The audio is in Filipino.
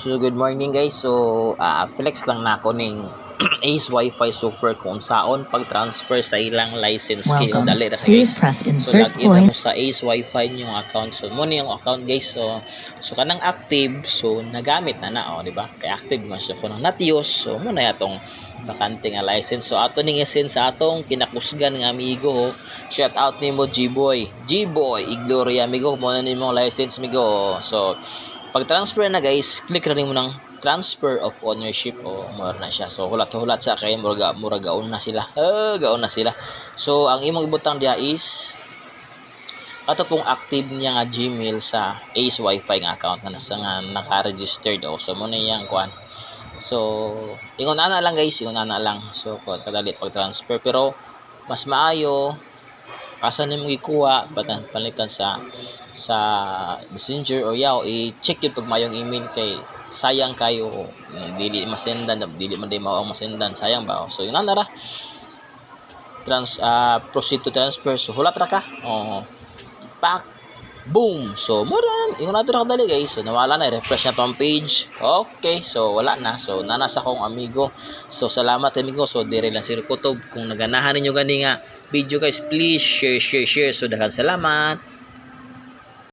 So good morning guys. So flex lang na ako ning Ace Wi-Fi software kung saon pag-transfer sa ilang license kay o Welcome. dali ra ka Please guys. press So insert login na mo point. sa Ace Wi-Fi yung account. So mo yung account guys. So kanang active so nagamit na di ba? Kay active man siya kuno not use. So mo na yatong bakante nga license. So ato ning isin sa atong kinakusgan nga amigo. Shout out nimo G-Boy. G-Boy, Igloria amigo mo na nimo license amigo. So pag-transfer na guys, click na rin mo ng transfer of ownership o more na siya. So hulat-hulat sa kay mura gaon na sila. Gaon na sila. So ang imong ibutang diha is ato pong active niya nga Gmail sa Ace Wi-Fi nga account na nasa nga naka-registered o so mo na yang kuan. So ingon ana lang guys, ingon ana lang. So kadali pag-transfer pero mas maayo asa nimo gikuha palitan sa Messenger o yaw i-check yun pag mayong email kay sayang kayo dili masendan dili man di mao masendan sayang ba so yun nara proceed to transfer so hulat ra ka pak boom so mo ran ingon nato ra kadali guys so nawala na refresh na tong page okay so wala na so nanas akong amigo so salamat amigo so dire lang Sir Kutob kung naganahan ninyo gani nga video guys please share so daghang salamat.